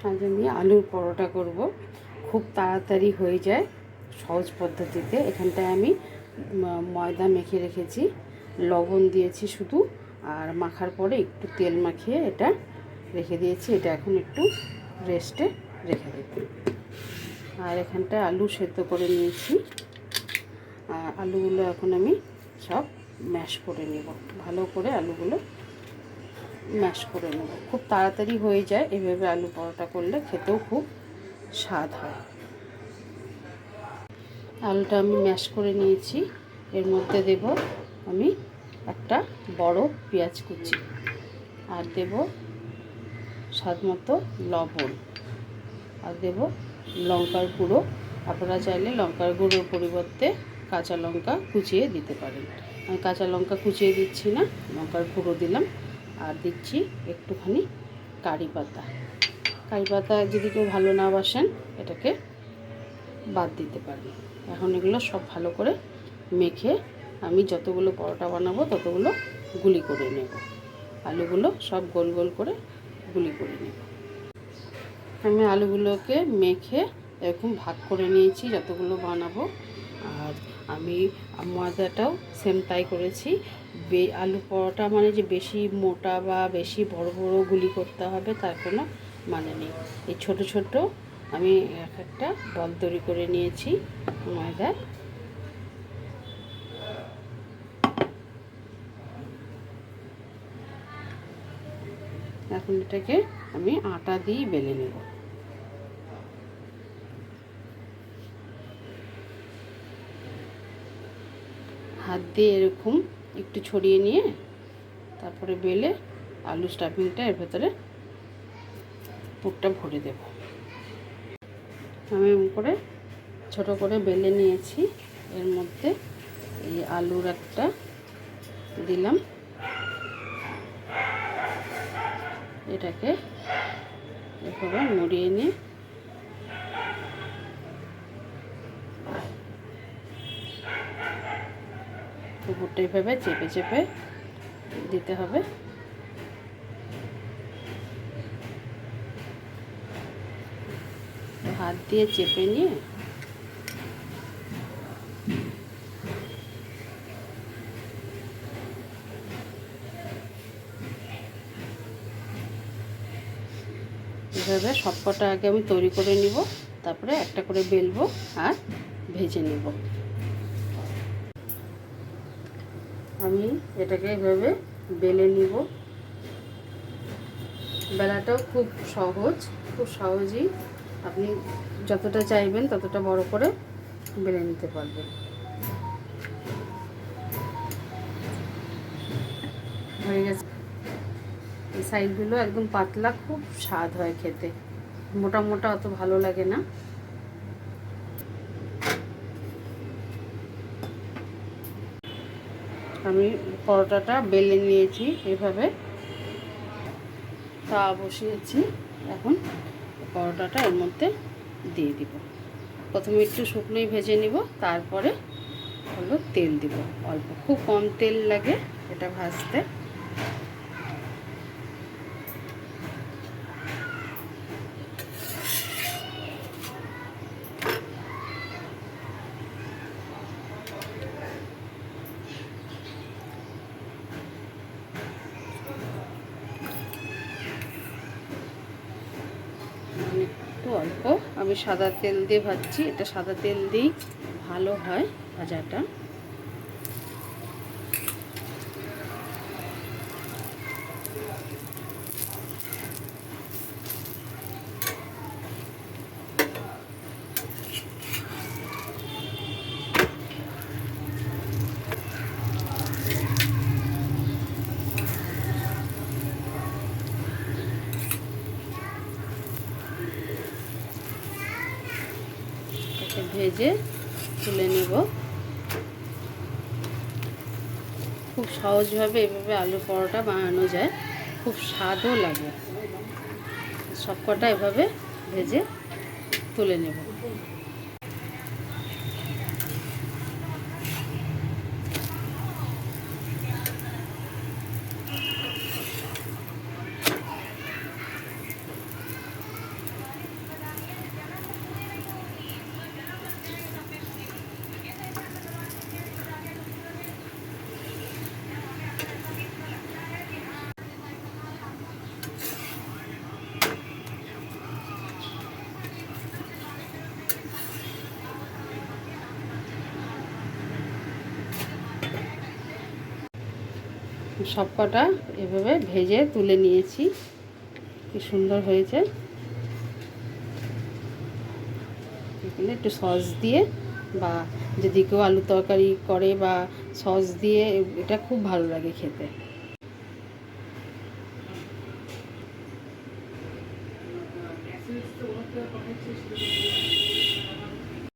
আজ আমি আলুর পরোটা করব। খুব তাড়াতাড়ি হয়ে যায় সহজ পদ্ধতিতে। এখানটায় আমি ময়দা মেখে রেখেছি, লবণ দিয়েছি শুধু, আর মাখার পরে একটু তেল মাখিয়ে এটা রেখে দিয়েছি। এটা এখন একটু রেস্টে রেখে দেব। আর এখানটায় আলু সেদ্ধ করে নিয়েছি। আর আলুগুলো এখন আমি সব ম্যাশ করে নেব, ভালো করে আলুগুলো ম্যাশ করে নেব। খুব তাড়াতাড়ি হয়ে যায় এভাবে আলু পরোটা করলে, খেতেও খুব স্বাদ হয়। আলুটা আমি ম্যাশ করে নিয়েছি। এর মধ্যে দেব আমি একটা বড় পেঁয়াজ কুচি, আর দেব স্বাদ মতো লবণ, আর দেব লঙ্কার গুঁড়ো। আপনারা চাইলে লঙ্কার গুঁড়োর পরিবর্তে কাঁচা লঙ্কা কুচিয়ে দিতে পারেন। আমি কাঁচা লঙ্কা কুচিয়ে দিচ্ছি না, লঙ্কার গুঁড়ো দিলাম। আর দিচ্ছি একটুখানি কারি পাতা। কারি পাতা যদি কেউ ভালো না বাসেন এটাকে বাদ দিতে পারেন। এখন এগুলো সব ভালো করে মেখে আমি যতগুলো পরোটা বানাবো ততগুলো গুলি করে নেব। আলুগুলো সব গোল গোল করে গুলি করে নেব। আমি আলুগুলোকে মেখে এরকম ভাগ করে নিয়েছি যতগুলো বানাবো। আর আমি ময়দাটাও সেম তাই করেছি। আলু পরোটা মানে যে বেশি মোটা বা বেশি বড় বড় গুলি করতে হবে তার কোনো মানে নেই। এই ছোট ছোট আমি একটা বল তৈরি করে নিয়েছি ময়দার। এখন এটাকে আমি আটা দিয়ে বেলে নেব। হাত দিয়ে এরকম একটু ছড়িয়ে নিয়ে তারপরে বেলে আলু স্টাফিংটা এর ভেতরে পুরটা ভরে দেব। আমি এরকম করে ছোট করে বেলে নিয়েছি। এর মধ্যে এই আলুর একটা দিলাম, এটাকে এভাবে মুড়িয়ে নিয়ে পুরটা এভাবে চেপে চেপে দিতে হবে। হাত দিয়ে চেপে নিয়ে এভাবে সবকটা আগে আমি তৈরি করে নিব, তারপরে একটা করে বেলবো আর ভেজে নেব। আমি এটাকে এভাবে বেলে নিব। বেলাটাও খুব সহজ, খুব সহজেই আপনি যতটা চাইবেন ততটা বড় করে বেলে নিতে পারবেন। হয়ে গেছে। এই সাইডগুলো একদম পাতলা, খুব স্বাদ হয় খেতে। মোটা মোটা অত ভালো লাগে না। আমি পরোটাটা বেলে নিয়েছি, এভাবে তা বসিয়েছি। এখন পরোটাটা এর মধ্যে দিয়ে দিব। প্রথমে একটু শুকনোই ভেজে নিব, তারপরে হলো তেল দিব অল্প, খুব কম তেল লাগে এটা ভাজতে। একটু অল্প আমি সাদা তেল দিয়ে ভাজছি, এটা সাদা তেল দিয়েই ভালো হয় ভাজাটা। ভেজে তুলে নেব। খুব সহজভাবে এভাবে আলু পরোটা বানানো যায়, খুব স্বাদও লাগে। সবকটা এভাবে ভেজে তুলে নেব। সব কটা এভাবে ভেজে তুলে নিয়েছি। কি সুন্দর হয়েছে। এখানে একটু সস দিয়ে, বা যদি কেউ আলু তরকারি করে বা সস দিয়ে, এটা খুব ভালো লাগে খেতে।